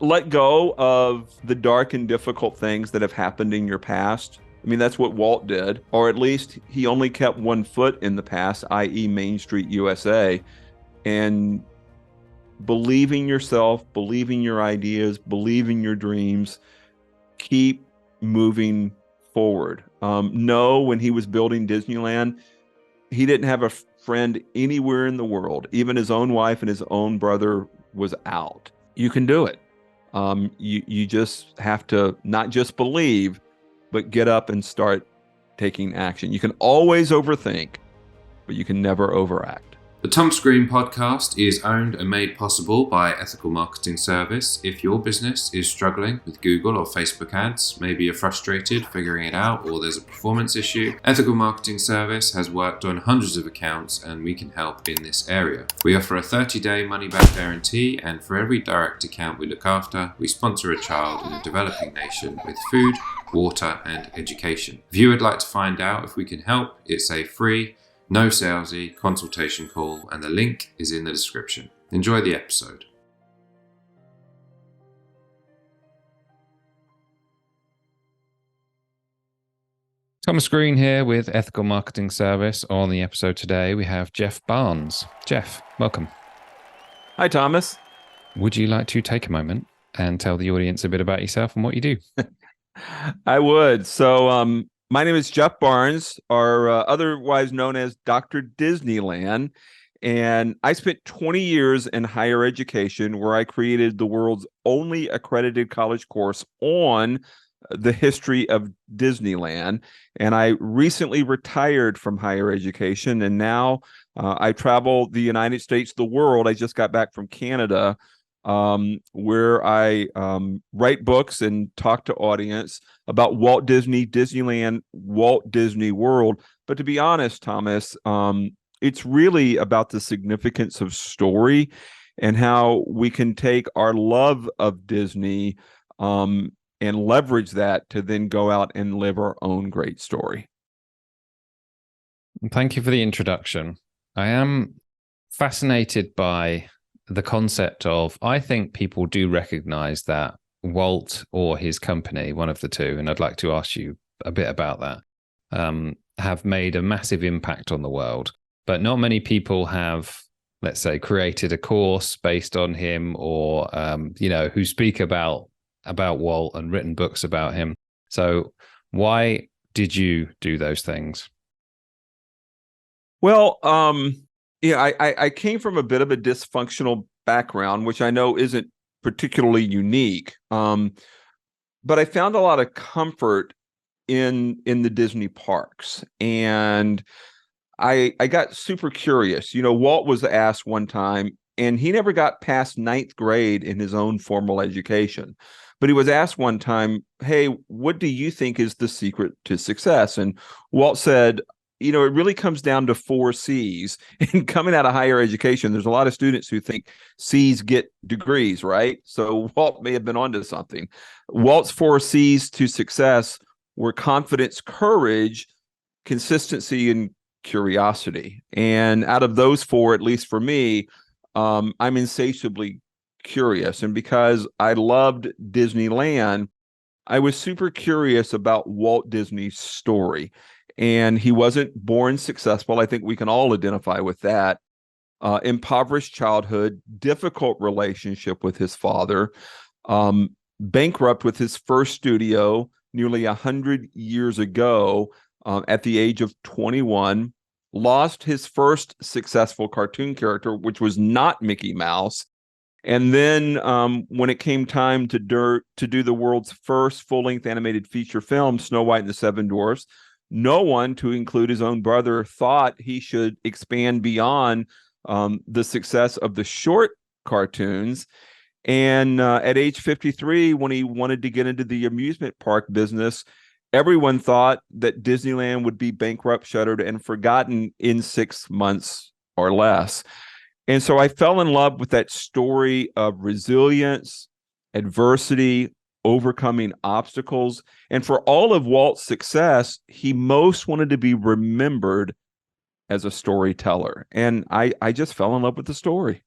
Let go of the dark and difficult things that have happened in your past. I mean, that's what Walt did, or at least he only kept one foot in the past, i.e., Main Street USA, and believing yourself, believing your ideas, believing your dreams, keep moving forward. No, when he was building Disneyland, he didn't have a friend anywhere in the world. Even his own wife and his own brother was out. You can do it. You just have to not just believe, but get up and start taking action. You can always overthink, but you can never overact. The Tom Screen podcast is owned and made possible by Ethical Marketing Service. If your business is struggling with Google or Facebook ads, maybe you're frustrated figuring it out or there's a performance issue, Ethical Marketing Service has worked on hundreds of accounts and we can help in this area. We offer a 30-day money-back guarantee, and for every direct account we look after, we sponsor a child in a developing nation with food, water and education. If you would like to find out if we can help, it's a free, no salesy consultation call, and the link is in the description. Enjoy the episode. Thomas Green here with Ethical Marketing Service. On the episode today, we have Jeff Barnes. Jeff, welcome. Hi, Thomas. Would you like to take a moment and tell the audience a bit about yourself and what you do? I would. So, my name is Jeff Barnes, or otherwise known as Dr. Disneyland, and I spent 20 years in higher education where I created the world's only accredited college course on the history of Disneyland. And I recently retired from higher education, and now I travel the United States, the world. I just got back from Canada, where I write books and talk to audience about Walt Disney, Disneyland, Walt Disney World. But to be honest, Thomas, it's really about the significance of story and how we can take our love of Disney and leverage that to then go out and live our own great story. Thank you for the introduction. I am fascinated by the concept of, I think people do recognize that Walt or his company, one of the two, and I'd like to ask you a bit about that, have made a massive impact on the world. But not many people have, let's say, created a course based on him or, who speak about Walt and written books about him. So why did you do those things? Well, I came from a bit of a dysfunctional background, which I know isn't particularly unique. But I found a lot of comfort in the Disney parks, and I got super curious. Walt was asked one time, and he never got past ninth grade in his own formal education. But he was asked one time, "Hey, what do you think is the secret to success?" And Walt said, it really comes down to 4 C's. And coming out of higher education, there's a lot of students who think C's get degrees, right? So Walt may have been onto something. Walt's 4 C's to success were confidence, courage, consistency, and curiosity. And out of those 4, at least for me, I'm insatiably curious. And because I loved Disneyland, I was super curious about Walt Disney's story. And he wasn't born successful. I think we can all identify with that. Impoverished childhood, difficult relationship with his father, bankrupt with his first studio nearly 100 years ago at the age of 21, lost his first successful cartoon character, which was not Mickey Mouse. And then when it came time to do the world's first full-length animated feature film, Snow White and the Seven Dwarfs, no one, to include his own brother, thought he should expand beyond the success of the short cartoons. And at age 53, when he wanted to get into the amusement park business, everyone thought that Disneyland would be bankrupt, shuttered, and forgotten in 6 months or less. And so I fell in love with that story of resilience, adversity, overcoming obstacles. And for all of Walt's success, he most wanted to be remembered as a storyteller. And I just fell in love with the story.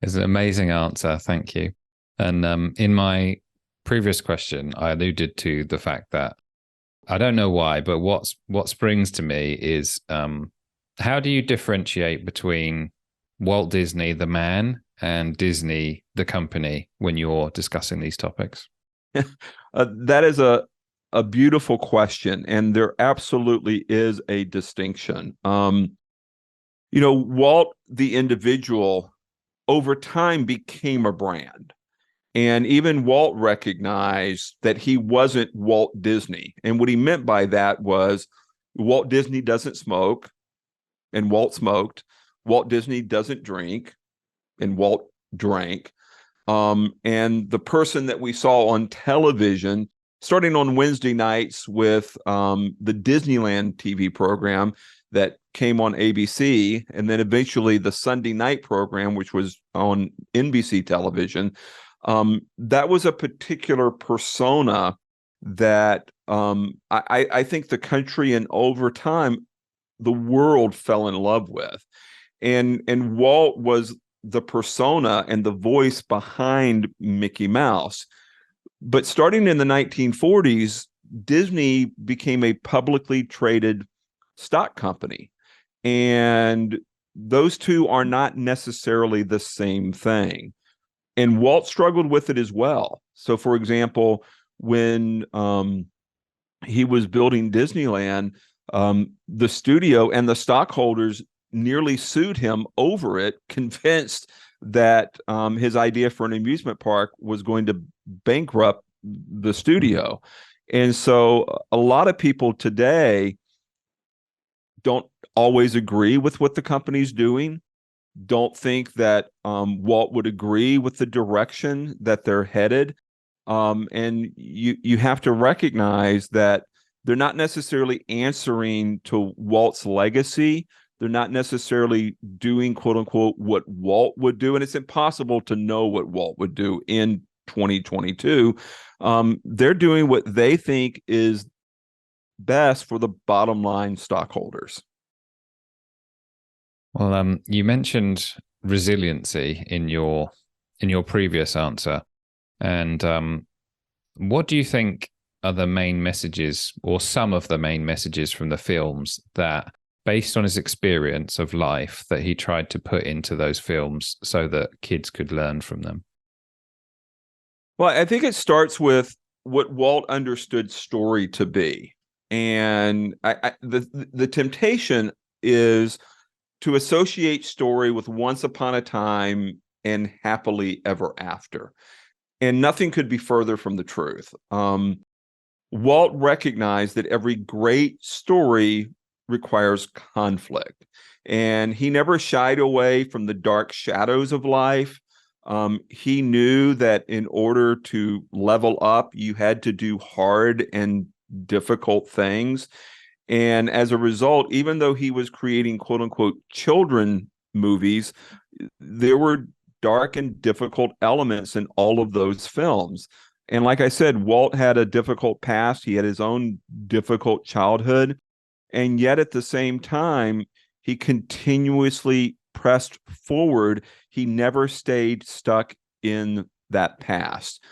It's an amazing answer. Thank you. And in my previous question, I alluded to the fact that I don't know why, but what springs to me is how do you differentiate between Walt Disney, the man, and Disney, the company, when you're discussing these topics? That is a beautiful question, and there absolutely is a distinction. Walt, the individual, over time became a brand. And even Walt recognized that he wasn't Walt Disney. And what he meant by that was Walt Disney doesn't smoke, and Walt smoked. Walt Disney doesn't drink, and Walt drank. And the person that we saw on television, starting on Wednesday nights with the Disneyland TV program that came on ABC, and then eventually the Sunday night program, which was on NBC television, that was a particular persona that I think the country and over time the world fell in love with. And Walt was the persona and the voice behind Mickey Mouse. But starting in the 1940s, Disney became a publicly traded stock company. And those two are not necessarily the same thing. And Walt struggled with it as well. So, for example, when he was building Disneyland, the studio and the stockholders nearly sued him over it, convinced that his idea for an amusement park was going to bankrupt the studio. And so a lot of people today don't always agree with what the company's doing, don't think that Walt would agree with the direction that they're headed. And you have to recognize that they're not necessarily answering to Walt's legacy. They're not necessarily doing, quote unquote, what Walt would do. And it's impossible to know what Walt would do in 2022. They're doing what they think is best for the bottom line stockholders. Well, you mentioned resiliency in your previous answer, and what do you think are the main messages, or some of the main messages from the films that, based on his experience of life, that he tried to put into those films so that kids could learn from them? Well, I think it starts with what Walt understood story to be, and the temptation is to associate story with once upon a time and happily ever after. And nothing could be further from the truth. Walt recognized that every great story requires conflict, and he never shied away from the dark shadows of life. He knew that in order to level up, you had to do hard and difficult things. And as a result, even though he was creating quote unquote children movies, there were dark and difficult elements in all of those films. And like I said, Walt had a difficult past. He had his own difficult childhood. And yet at the same time, he continuously pressed forward. He never stayed stuck in that past.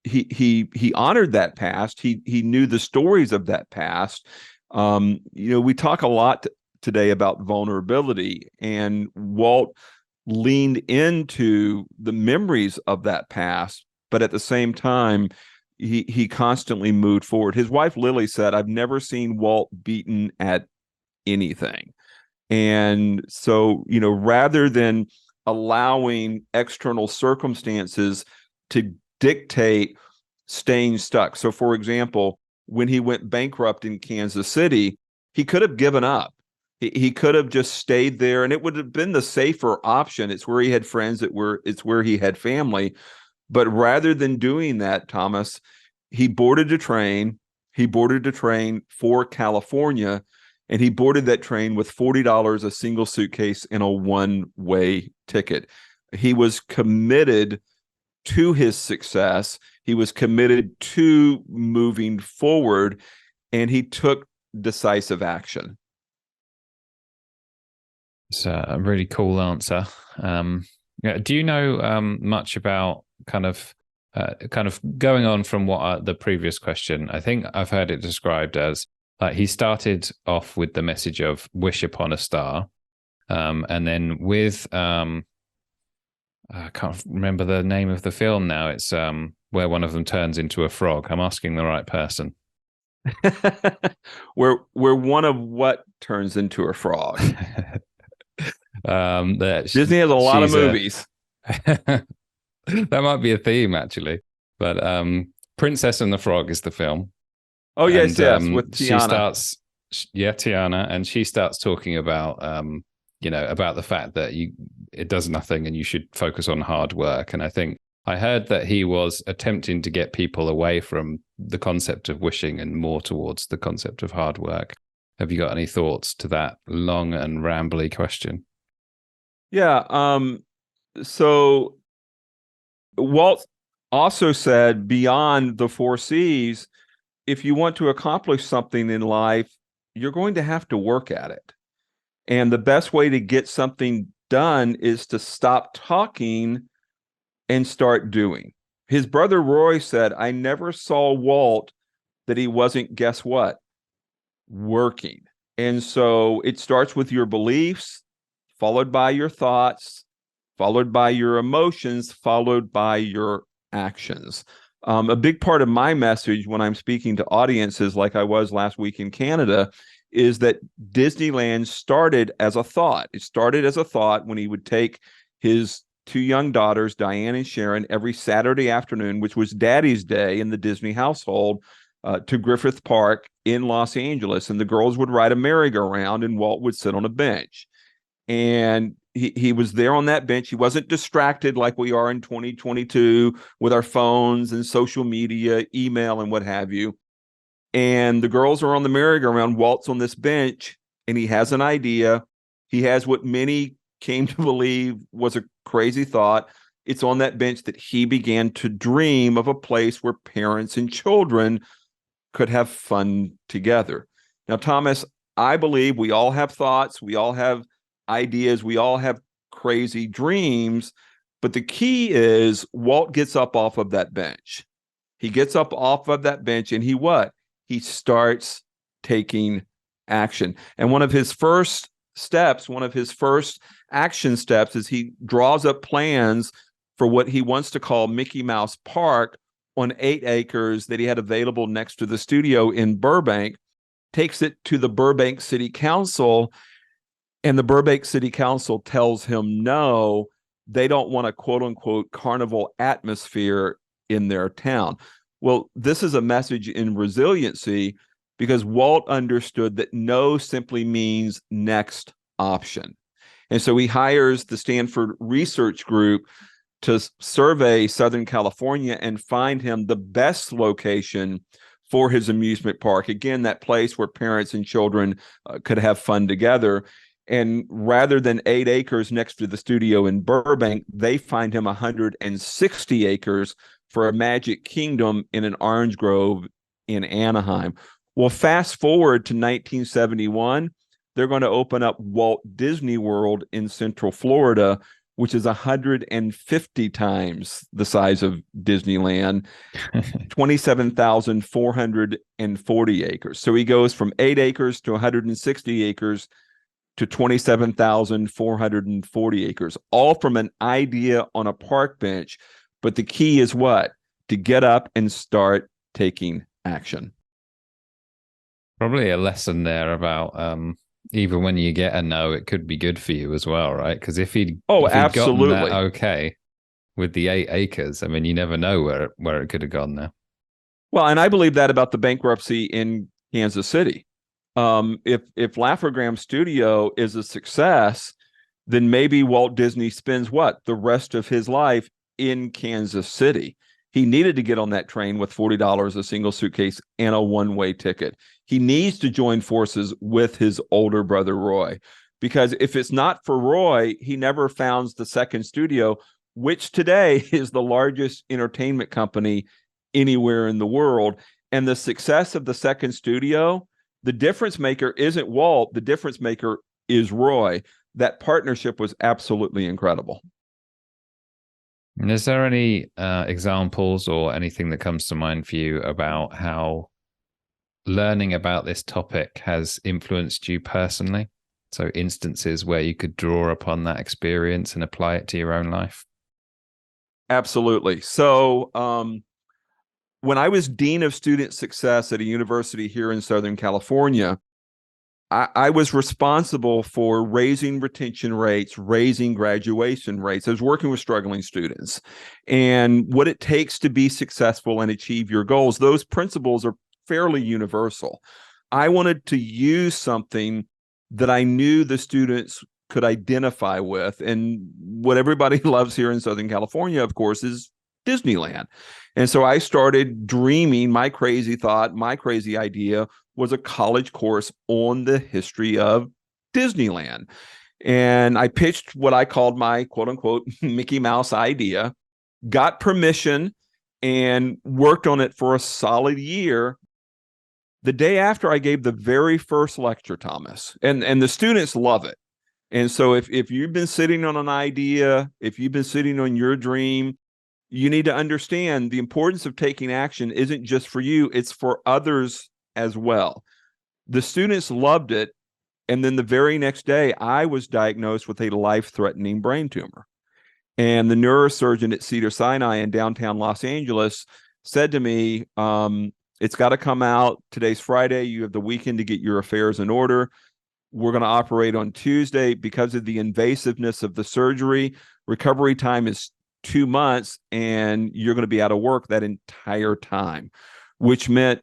He honored that past. He knew the stories of that past. We talk a lot today about vulnerability, and Walt leaned into the memories of that past, but at the same time, he constantly moved forward. His wife Lily said, "I've never seen Walt beaten at anything." And so, rather than allowing external circumstances to dictate staying stuck. So, for example, when he went bankrupt in Kansas City, he could have given up. He could have just stayed there, and it would have been the safer option. It's where he had friends, it's where he had family. But rather than doing that, Thomas, he boarded a train. He boarded a train for California, and he boarded that train with $40, a single suitcase, and a one-way ticket. He was committed to his success. He was committed to moving forward, and he took decisive action. It's a really cool answer. Yeah. Do you know much about kind of going on from what the previous question? I think I've heard it described as like he started off with the message of wish upon a star, and then with I can't remember the name of the film now. It's where one of them turns into a frog. I'm asking the right person. where one of what turns into a frog? That Disney has a lot of she's movies. that might be a theme actually, but Princess and the Frog is the film. Oh yes, And yes, with she Tiana. starts, yeah, Tiana, and she starts talking about about the fact that it does nothing and you should focus on hard work. And I think I heard that he was attempting to get people away from the concept of wishing and more towards the concept of hard work. Have you got any thoughts to that long and rambly question? Yeah. So Walt also said beyond the four C's, if you want to accomplish something in life, you're going to have to work at it. And the best way to get something done is to stop talking and start doing. His brother Roy said, I never saw Walt that he wasn't, guess what? Working. And so it starts with your beliefs, followed by your thoughts, followed by your emotions, followed by your actions. A big part of my message when I'm speaking to audiences, like I was last week in Canada, is that Disneyland started as a thought. It started as a thought when he would take his two young daughters, Diane and Sharon, every Saturday afternoon, which was Daddy's Day in the Disney household, to Griffith Park in Los Angeles. And the girls would ride a merry-go-round and Walt would sit on a bench. And he was there on that bench. He wasn't distracted like we are in 2022 with our phones and social media, email, and what have you. And the girls are on the merry-go-round. Walt's on this bench, and he has an idea. He has what many came to believe was a crazy thought. It's on that bench that he began to dream of a place where parents and children could have fun together. Now, Thomas, I believe we all have thoughts. We all have ideas. We all have crazy dreams. But the key is Walt gets up off of that bench. He gets up off of that bench and he starts taking action. And one of his first action steps is he draws up plans for what he wants to call Mickey Mouse Park on 8 acres that he had available next to the studio in Burbank, takes it to the Burbank City Council, and the Burbank City Council tells him no, they don't want a quote unquote carnival atmosphere in their town. Well, this is a message in resiliency because Walt understood that no simply means next option. And so he hires the Stanford Research Group to survey Southern California and find him the best location for his amusement park. Again, that place where parents and children could have fun together. And rather than 8 acres next to the studio in Burbank, they find him 160 acres for a Magic Kingdom in an orange grove in Anaheim. Well, fast forward to 1971, they're going to open up Walt Disney World in Central Florida, which is 150 times the size of Disneyland, 27,440 acres. So he goes from 8 acres to 160 acres to 27,440 acres, all from an idea on a park bench. But the key is what? To get up and start taking action. Probably a lesson there about even when you get a no, it could be good for you as well, right? Because if he'd gotten that okay with the 8 acres, I mean, you never know where it could have gone there. Well, and I believe that about the bankruptcy in Kansas City. If Laugh-O-Gram Studio is a success, then maybe Walt Disney spends the rest of his life in Kansas City. He needed to get on that train with $40 a single suitcase and a one-way ticket. He needs to join forces with his older brother Roy, because if it's not for Roy, he never founds the second studio, which today is the largest entertainment company anywhere in the world. And the success of the second studio, the difference maker isn't Walt, the difference maker is Roy. That partnership was absolutely incredible. And is there any examples or anything that comes to mind for you about how learning about this topic has influenced you personally? So instances where you could draw upon that experience and apply it to your own life? Absolutely. So, when I was Dean of Student Success at a university here in Southern California, I was responsible for raising retention rates, raising graduation rates. I was working with struggling students and what it takes to be successful and achieve your goals. Those principles are fairly universal. I wanted to use something that I knew the students could identify with. And what everybody loves here in Southern California, of course, is Disneyland. And so I started dreaming. My crazy thought, my crazy idea was a college course on the history of Disneyland. And I pitched what I called my quote unquote Mickey Mouse idea, got permission, and worked on it for a solid year. The day after I gave the very first lecture, Thomas, and the students love it. And so if you've been sitting on an idea, if you've been sitting on your dream, you need to understand the importance of taking action isn't just for you, it's for others as well. The students loved it. And then the very next day, I was diagnosed with a life-threatening brain tumor. And the neurosurgeon at Cedars-Sinai in downtown Los Angeles said to me, it's got to come out. Today's Friday. You have the weekend to get your affairs in order. We're going to operate on Tuesday. Because of the invasiveness of the surgery, recovery time is 2 months, and you're going to be out of work that entire time, which meant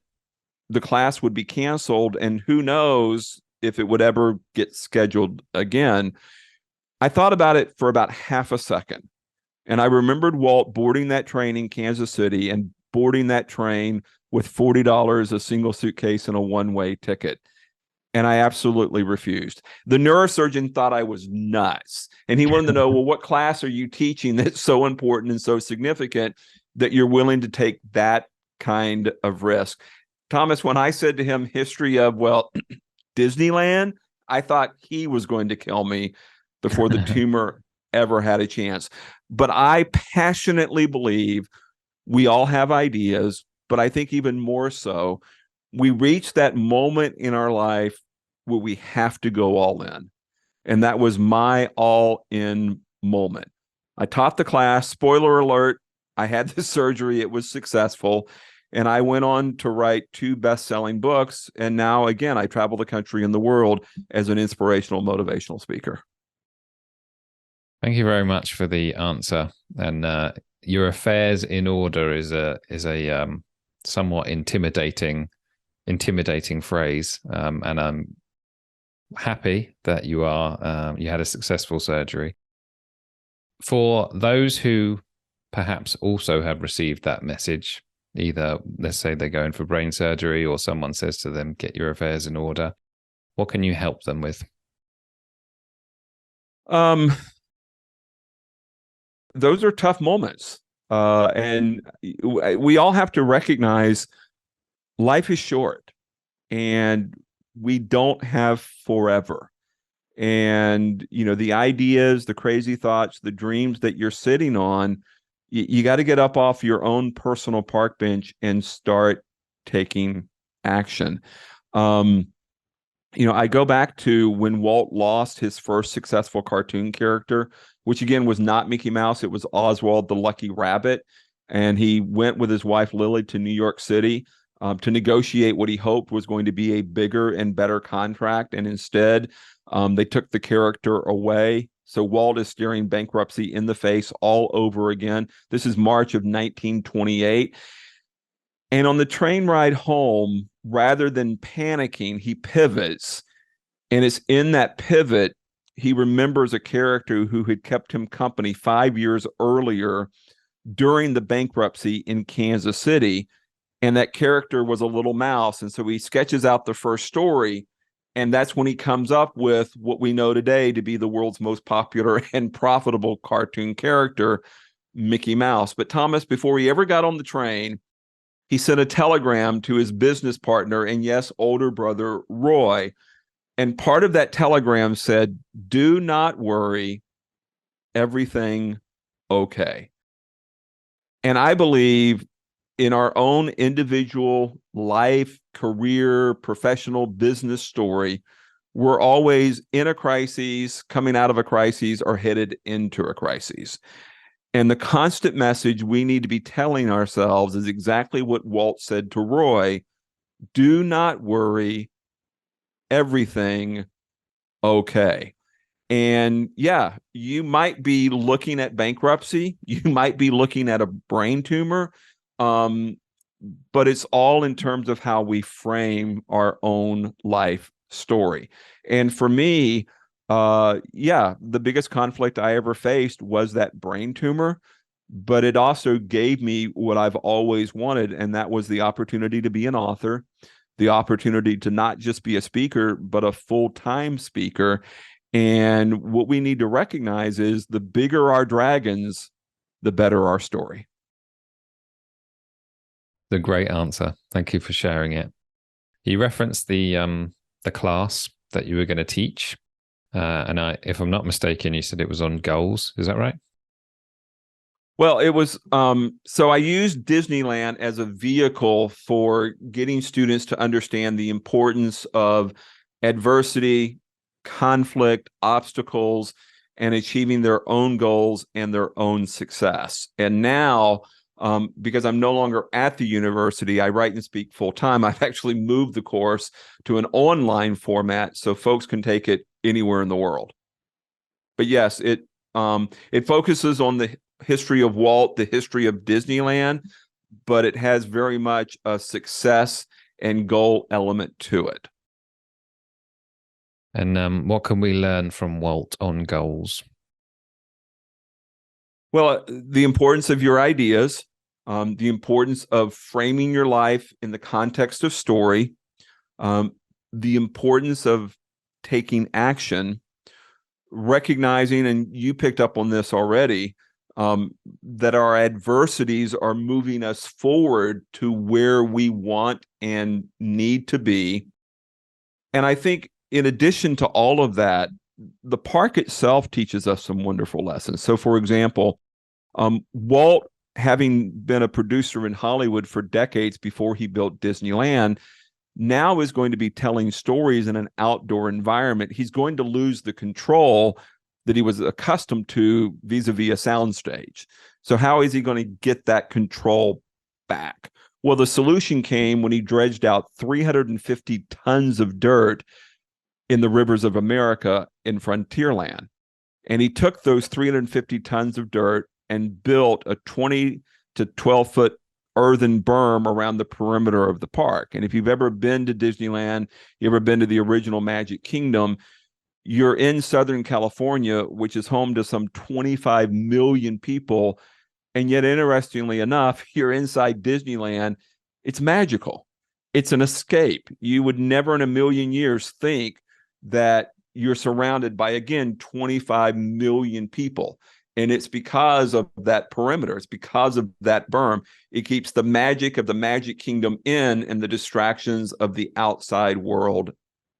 the class would be canceled, and who knows if it would ever get scheduled again. I thought about it for about half a second, and I remembered Walt boarding that train in Kansas City and boarding that train with $40, a single suitcase, and a one-way ticket. And I absolutely refused. The neurosurgeon thought I was nuts. And he wanted to know, well, what class are you teaching that's so important and so significant that you're willing to take that kind of risk? Thomas, when I said to him history of, well, Disneyland, I thought he was going to kill me before the tumor ever had a chance. But I passionately believe we all have ideas, but I think even more so, we reach that moment in our life where we have to go all in. And that was my all in moment. I taught the class. Spoiler alert, I had the surgery. It was successful. And I went on to write 2 best-selling books. And now, again, I travel the country and the world as an inspirational, motivational speaker. Thank you very much for the answer. And your affairs in order is a somewhat intimidating phrase. And I'm happy that you had a successful surgery. For those who perhaps also have received that message, either let's say they're going for brain surgery or someone says to them, get your affairs in order, what can you help them with? Those are tough moments. And we all have to recognize life is short and we don't have forever. And, the ideas, the crazy thoughts, the dreams that you're sitting on, you got to get up off your own personal park bench and start taking action. I go back to when Walt lost his first successful cartoon character, which again was not Mickey Mouse. It was Oswald the Lucky Rabbit. And he went with his wife, Lily, to New York City to negotiate what he hoped was going to be a bigger and better contract. And instead, they took the character away. So Walt is staring bankruptcy in the face all over again. This is March of 1928. And on the train ride home, rather than panicking, he pivots. And it's in that pivot, he remembers a character who had kept him company 5 years earlier during the bankruptcy in Kansas City. And that character was a little mouse. And so he sketches out the first story. And that's when he comes up with what we know today to be the world's most popular and profitable cartoon character, Mickey Mouse. But Thomas, before he ever got on the train, he sent a telegram to his business partner and, yes, older brother, Roy. And part of that telegram said, do not worry, everything okay. And I believe in our own individual life, career, professional, business story, we're always in a crisis, coming out of a crisis, or headed into a crisis. And the constant message we need to be telling ourselves is exactly what Walt said to Roy: do not worry, everything okay. And yeah, you might be looking at bankruptcy, you might be looking at a brain tumor, um, but it's all in terms of how we frame our own life story. And for me, yeah, the biggest conflict I ever faced was that brain tumor, but it also gave me what I've always wanted, and that was the opportunity to be an author, the opportunity to not just be a speaker, but a full-time speaker. And what we need to recognize is the bigger our dragons, the better our story. The great answer. Thank you for sharing it. You referenced the class that you were going to teach, and if I'm not mistaken, you said it was on goals. Is that right? Well, it was so I used Disneyland as a vehicle for getting students to understand the importance of adversity, conflict, obstacles, and achieving their own goals and their own success. And now, because I'm no longer at the university, I write and speak full time. I've actually moved the course to an online format so folks can take it anywhere in the world. But yes, it focuses on the history of Walt, the history of Disneyland, but it has very much a success and goal element to it. And what can we learn from Walt on goals? Well, the importance of your ideas, the importance of framing your life in the context of story, the importance of taking action, recognizing, and you picked up on this already, that our adversities are moving us forward to where we want and need to be. And I think in addition to all of that, the park itself teaches us some wonderful lessons. So for example, Walt, having been a producer in Hollywood for decades before he built Disneyland, now is going to be telling stories in an outdoor environment. He's going to lose the control that he was accustomed to vis-a-vis a soundstage. So how is he going to get that control back? Well, the solution came when he dredged out 350 tons of dirt in the rivers of America in Frontierland. And he took those 350 tons of dirt and built a 20 to 12-foot earthen berm around the perimeter of the park. And if you've ever been to Disneyland, you ever been to the original Magic Kingdom, you're in Southern California, which is home to some 25 million people. And yet, interestingly enough, you're inside Disneyland. It's magical. It's an escape. You would never in a million years think that you're surrounded by, again, 25 million people. And it's because of that perimeter. It's because of that berm. It keeps the magic of the Magic Kingdom in and the distractions of the outside world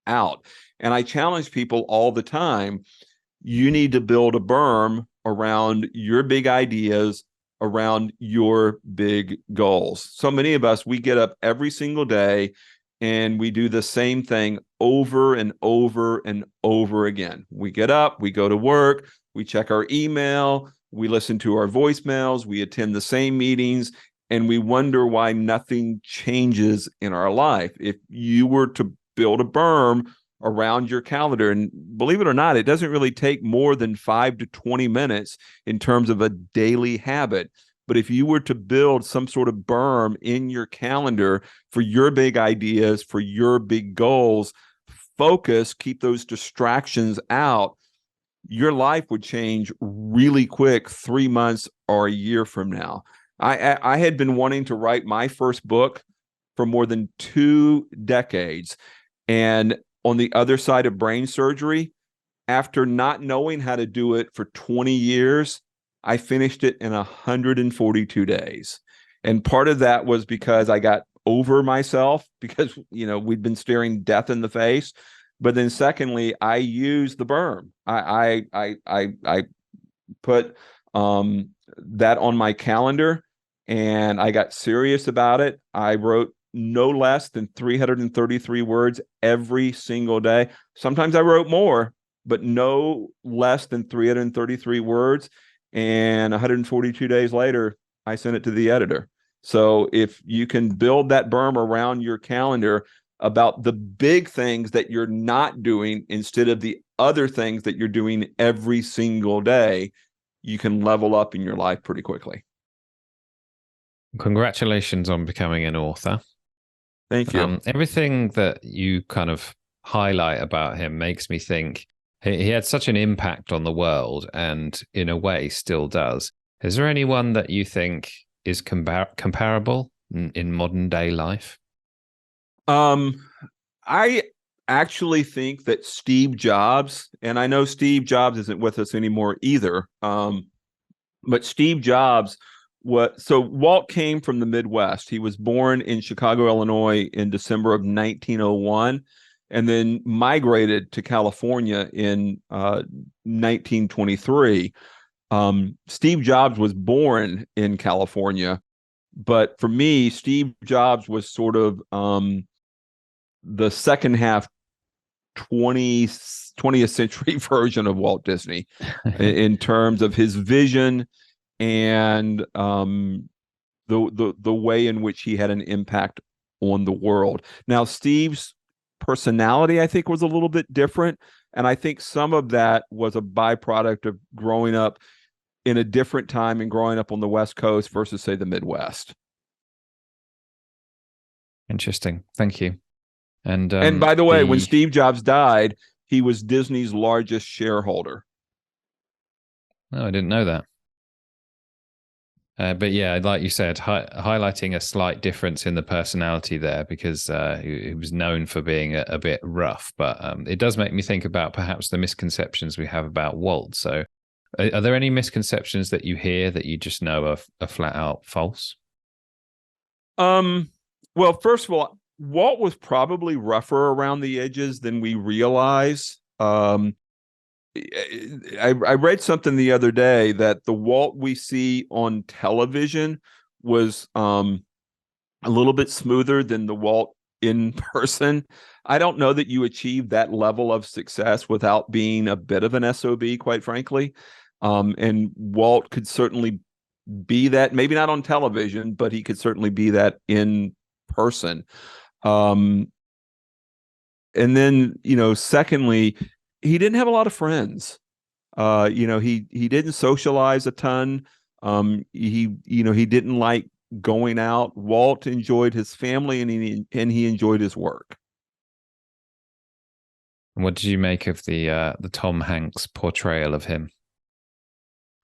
out. And I challenge people all the time, you need to build a berm around your big ideas, around your big goals. So many of us, we get up every single day and we do the same thing over and over and over again. We get up, we go to work, we check our email, we listen to our voicemails, we attend the same meetings, and we wonder why nothing changes in our life. If you were to build a berm around your calendar, and believe it or not, it doesn't really take more than 5 to 20 minutes in terms of a daily habit. But if you were to build some sort of berm in your calendar for your big ideas, for your big goals, focus, keep those distractions out, your life would change really quick 3 months or a year from now. I had been wanting to write my first book for more than 2 decades. And on the other side of brain surgery, after not knowing how to do it for 20 years, I finished it in 142 days. And part of that was because I got over myself because, we'd been staring death in the face. But then secondly, I used the berm. I put that on my calendar. and I got serious about it. I wrote no less than 333 words every single day. Sometimes I wrote more, but no less than 333 words. And 142 days later, I sent it to the editor. So if you can build that berm around your calendar about the big things that you're not doing instead of the other things that you're doing every single day, you can level up in your life pretty quickly. Congratulations on becoming an author. Thank you. Everything that you kind of highlight about him makes me think he had such an impact on the world, and in a way still does. Is there anyone that you think is comparable in modern day life? I actually think that Steve Jobs, and I know Steve Jobs isn't with us anymore either, but Steve Jobs, so Walt came from the Midwest. He was born in Chicago, Illinois in December of 1901, and then migrated to California in 1923. Steve Jobs was born in California, but for me, Steve Jobs was sort of the second half 20th century version of Walt Disney in terms of his vision and the way in which he had an impact on the world. Now, Steve's personality, I think, was a little bit different, and I think some of that was a byproduct of growing up in a different time and growing up on the West Coast versus, say, the Midwest. Interesting. Thank you. And by the way, when Steve Jobs died, he was Disney's largest shareholder. Oh, I didn't know that. But yeah, like you said, highlighting a slight difference in the personality there, because he was known for being a bit rough. But it does make me think about perhaps the misconceptions we have about Walt. So are there any misconceptions that you hear that you just know are flat out false? Well, first of all, Walt was probably rougher around the edges than we realize. I read something the other day that the Walt we see on television was a little bit smoother than the Walt in person. I don't know that you achieve that level of success without being a bit of an SOB, quite frankly. And Walt could certainly be that, maybe not on television, but he could certainly be that in person. And then, secondly, he didn't have a lot of friends. He didn't socialize a ton. He didn't like going out. Walt enjoyed his family, and he enjoyed his work. What did you make of the Tom Hanks portrayal of him?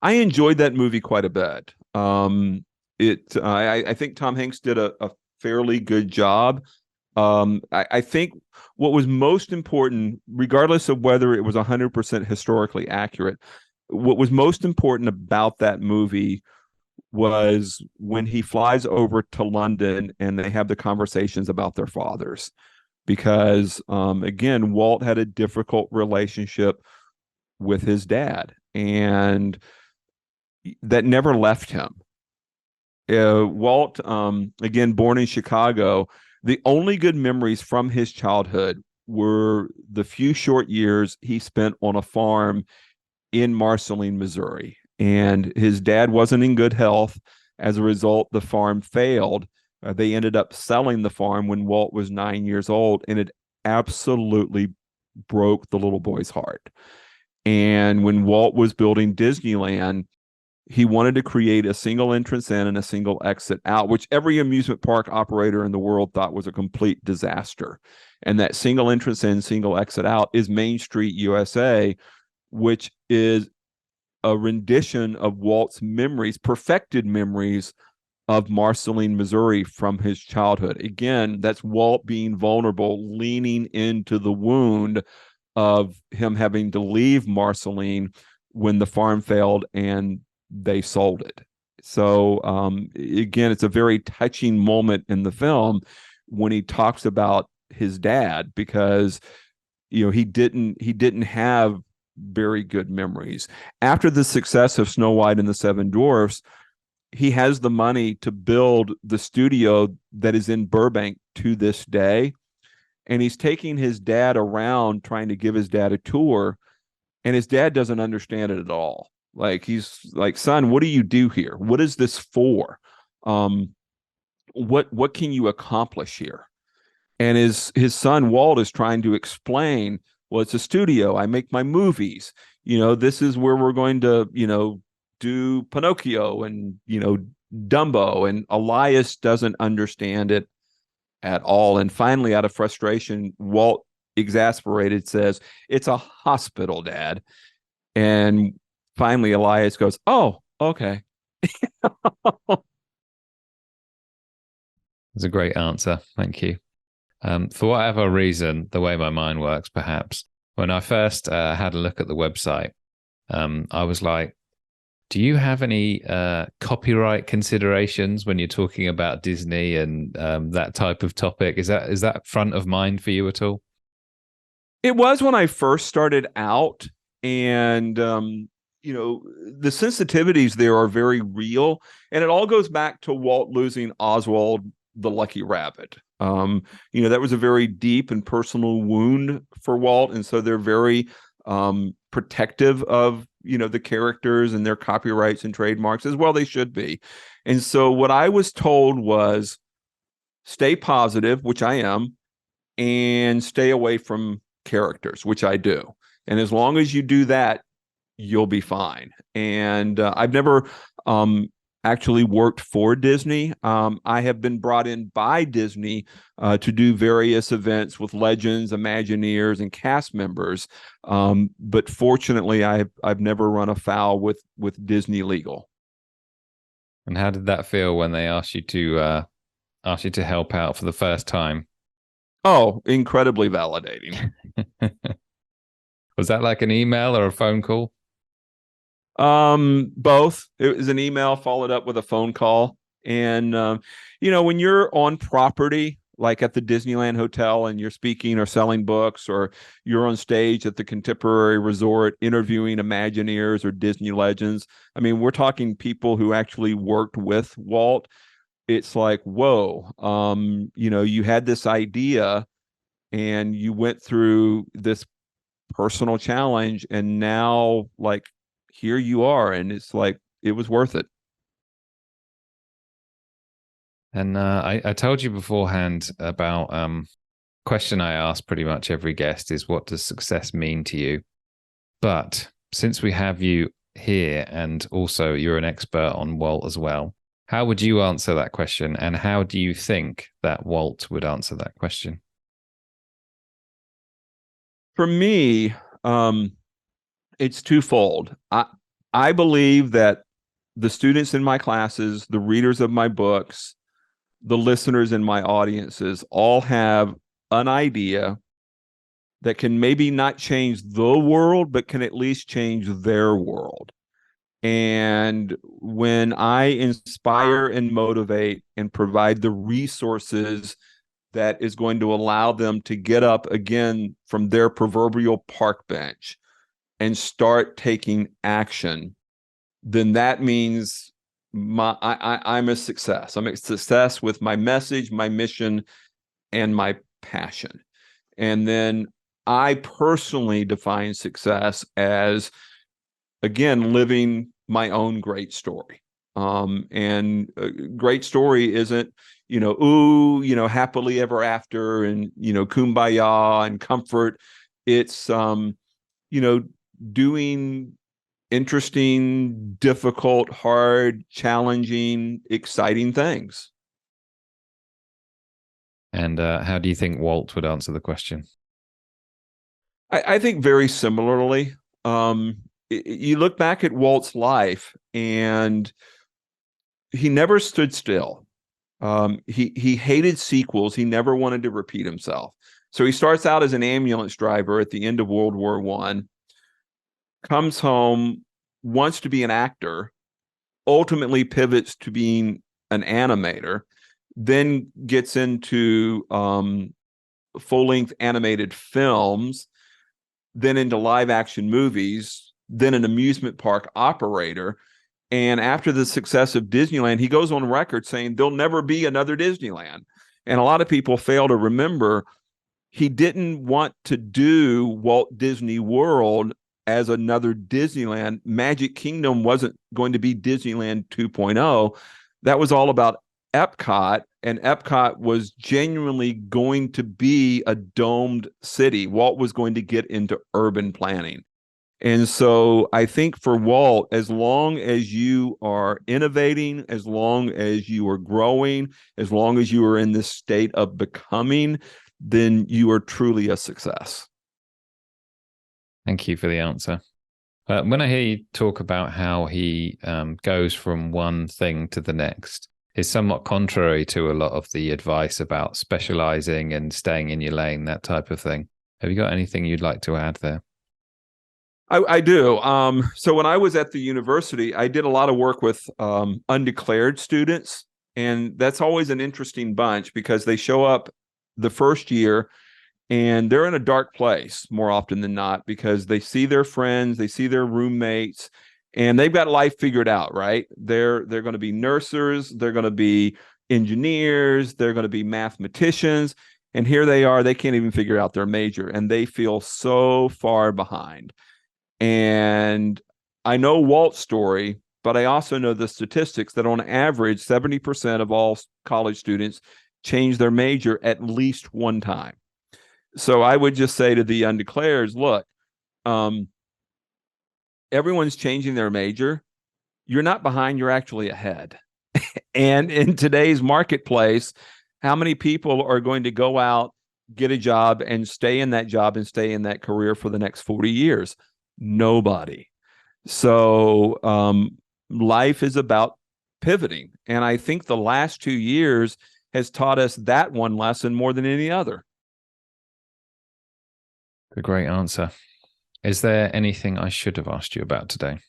I enjoyed that movie quite a bit. I think Tom Hanks did a fairly good job. I think what was most important, regardless of whether it was 100% historically accurate, what was most important about that movie was when he flies over to London and they have the conversations about their fathers. Because, again, Walt had a difficult relationship with his dad, and that never left him. Walt, again, born in Chicago, the only good memories from his childhood were the few short years he spent on a farm in Marceline, Missouri. And his dad wasn't in good health. As a result, the farm failed. They ended up selling the farm when Walt was 9 years old, and it absolutely broke the little boy's heart. And when Walt was building Disneyland, he wanted to create a single entrance in and a single exit out, which every amusement park operator in the world thought was a complete disaster. And that single entrance in, single exit out is Main Street USA, which is a rendition of Walt's memories, perfected memories of Marceline, Missouri from his childhood. Again, that's Walt being vulnerable, leaning into the wound of him having to leave Marceline when the farm failed and they sold it. So again, it's a very touching moment in the film when he talks about his dad, because he didn't have very good memories. After the success of Snow White and the Seven Dwarfs, he has the money to build the studio that is in Burbank to this day. And he's taking his dad around trying to give his dad a tour, and his dad doesn't understand it at all. Like, he's like, son, what do you do here? What is this for? What can you accomplish here? And his son Walt is trying to explain, well, it's a studio. I make my movies. This is where we're going to, do Pinocchio and, Dumbo. And Elias doesn't understand it at all. And finally, out of frustration, Walt, exasperated, says, it's a hospital, Dad. And finally, Elias goes, oh, okay. It's a great answer. Thank you. For whatever reason, the way my mind works, perhaps, when I first had a look at the website, I was like, do you have any copyright considerations when you're talking about Disney and that type of topic? Is that front of mind for you at all? It was when I first started out, and the sensitivities there are very real, and it all goes back to Walt losing Oswald the Lucky Rabbit. That was a very deep and personal wound for Walt, and so they're very protective of the characters and their copyrights and trademarks, as well they should be. And so what I was told was, stay positive, which I am, and stay away from characters, which I do. And as long as you do that, you'll be fine. And I've never actually worked for Disney. I have been brought in by Disney to do various events with legends, Imagineers, and cast members. But fortunately, I've never run afoul with Disney legal. And how did that feel when they asked you to help out for the first time? Oh, incredibly validating. Was that like an email or a phone call? Both. It was an email followed up with a phone call. And, when you're on property, like at the Disneyland Hotel, and you're speaking or selling books, or you're on stage at the Contemporary Resort interviewing Imagineers or Disney legends. I mean, we're talking people who actually worked with Walt. It's like, whoa, you had this idea and you went through this personal challenge, and now, like, here you are, and it's like, it was worth it. And I told you beforehand about question I ask pretty much every guest is, what does success mean to you? But since we have you here, and also you're an expert on Walt as well, how would you answer that question? And how do you think that Walt would answer that question? For me, it's twofold. I believe that the students in my classes, the readers of my books, the listeners in my audiences all have an idea that can maybe not change the world, but can at least change their world. And when I inspire and motivate and provide the resources that is going to allow them to get up again from their proverbial park bench and start taking action, then that means I'm a success. I'm a success with my message, my mission, and my passion. And then I personally define success as, again, living my own great story. And a great story isn't, happily ever after and, kumbaya and comfort. It's, doing interesting, difficult, hard, challenging, exciting things. And how do you think Walt would answer the question? I think very similarly. You look back at Walt's life, and he never stood still. He hated sequels. He never wanted to repeat himself. So he starts out as an ambulance driver at the end of World War I, comes home, wants to be an actor, ultimately pivots to being an animator, then gets into full-length animated films, then into live action movies, then an amusement park operator. And after the success of Disneyland, he goes on record saying there'll never be another Disneyland. And a lot of people fail to remember he didn't want to do Walt Disney World as another Disneyland. Magic Kingdom wasn't going to be Disneyland 2.0. That was all about Epcot, and Epcot was genuinely going to be a domed city. Walt was going to get into urban planning. And so I think for Walt, as long as you are innovating, as long as you are growing, as long as you are in this state of becoming, then you are truly a success. Thank you for the answer. When I hear you talk about how he goes from one thing to the next, it's somewhat contrary to a lot of the advice about specializing and staying in your lane, that type of thing. Have you got anything you'd like to add there? I do. So when I was at the university, I did a lot of work with undeclared students. And that's always an interesting bunch because they show up the first year and they're in a dark place more often than not because they see their friends, they see their roommates, and they've got life figured out, right? They're going to be nurses, they're going to be engineers, they're going to be mathematicians. And here they are, they can't even figure out their major and they feel so far behind. And I know Walt's story, but I also know the statistics that on average, 70% of all college students change their major at least one time. So I would just say to the undeclareds, look, everyone's changing their major. You're not behind, you're actually ahead. And in today's marketplace, how many people are going to go out, get a job, and stay in that job and stay in that career for the next 40 years? Nobody. So life is about pivoting. And I think the last 2 years has taught us that one lesson more than any other. A great answer. Is there anything I should have asked you about today?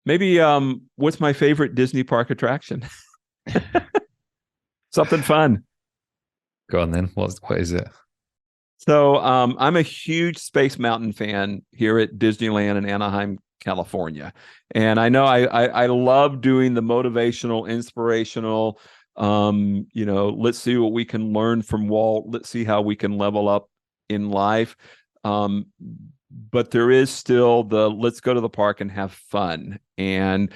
Maybe what's my favorite Disney park attraction? Something fun. Go on then. What is it? So I'm a huge Space Mountain fan here at Disneyland in Anaheim, California. And I know I love doing the motivational, inspirational, let's see what we can learn from Walt. Let's see how we can level up in life. But there is still the let's go to the park and have fun. And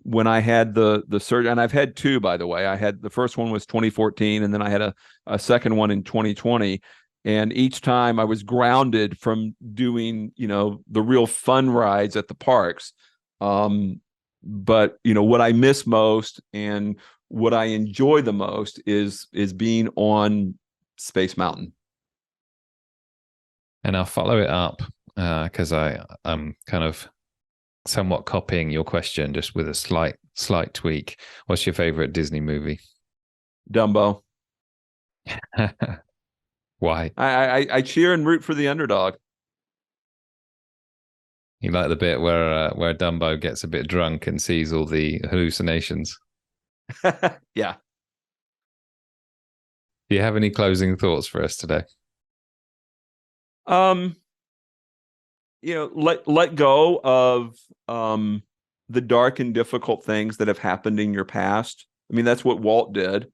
when I had the surgery, and I've had two, by the way, I had the first one was 2014, and then I had a second one in 2020. And each time I was grounded from doing, the real fun rides at the parks. But what I miss most and what I enjoy the most is being on Space Mountain. And I'll follow it up because I'm kind of somewhat copying your question, just with a slight tweak. What's your favorite Disney movie? Dumbo. Why? I cheer and root for the underdog. You like the bit where Dumbo gets a bit drunk and sees all the hallucinations? Yeah. Do you have any closing thoughts for us today? Let go of the dark and difficult things that have happened in your past. I mean, that's what Walt did.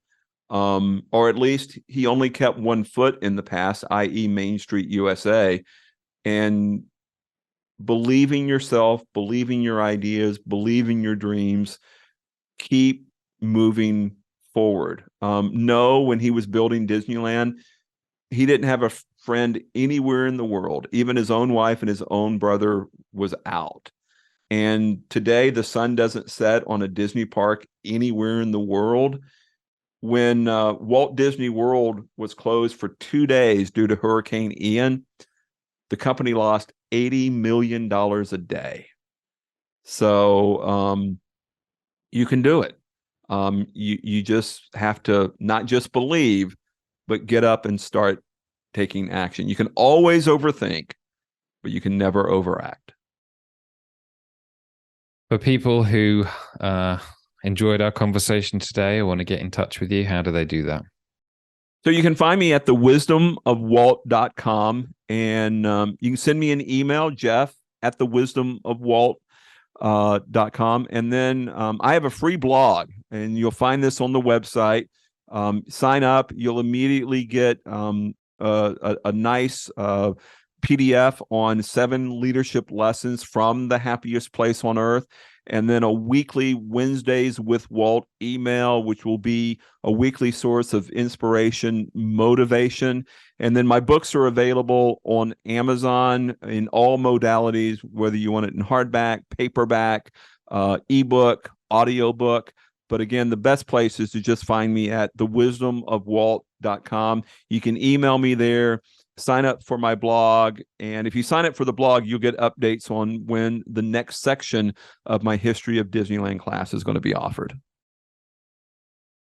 Or at least he only kept one foot in the past, i.e. Main Street USA, and believing yourself, believing your ideas, believing your dreams, keep moving forward. No, when he was building Disneyland, he didn't have a friend anywhere in the world. Even his own wife and his own brother was out. And today the sun doesn't set on a Disney park anywhere in the world. When Walt Disney World was closed for 2 days due to Hurricane Ian, the company lost $80 million a day. So you can do it. You just have to not just believe, but get up and start taking action. You can always overthink, but you can never overact. For people who enjoyed our conversation today or want to get in touch with you, how do they do that? So you can find me at thewisdomofwalt.com, and you can send me an email, Jeff at thewisdomofwalt.com. And then I have a free blog, and you'll find this on the website. Sign up. You'll immediately get a nice PDF on 7 leadership lessons from the happiest place on earth. And then a weekly Wednesdays with Walt email, which will be a weekly source of inspiration, motivation. And then my books are available on Amazon in all modalities, whether you want it in hardback, paperback, ebook, audiobook. But again, the best place is to just find me at thewisdomofwalt.com. You can email me there, sign up for my blog. And if you sign up for the blog, you'll get updates on when the next section of my History of Disneyland class is going to be offered.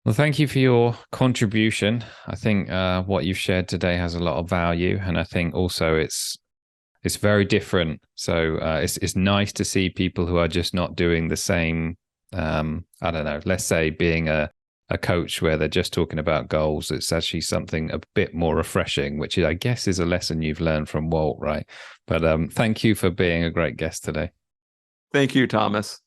Well, thank you for your contribution. I think what you've shared today has a lot of value. And I think also it's very different. So it's nice to see people who are just not doing the same, I don't know, let's say being a coach where they're just talking about goals. It's actually something a bit more refreshing, which I guess is a lesson you've learned from Walt, right? But thank you for being a great guest today. Thank you, Thomas.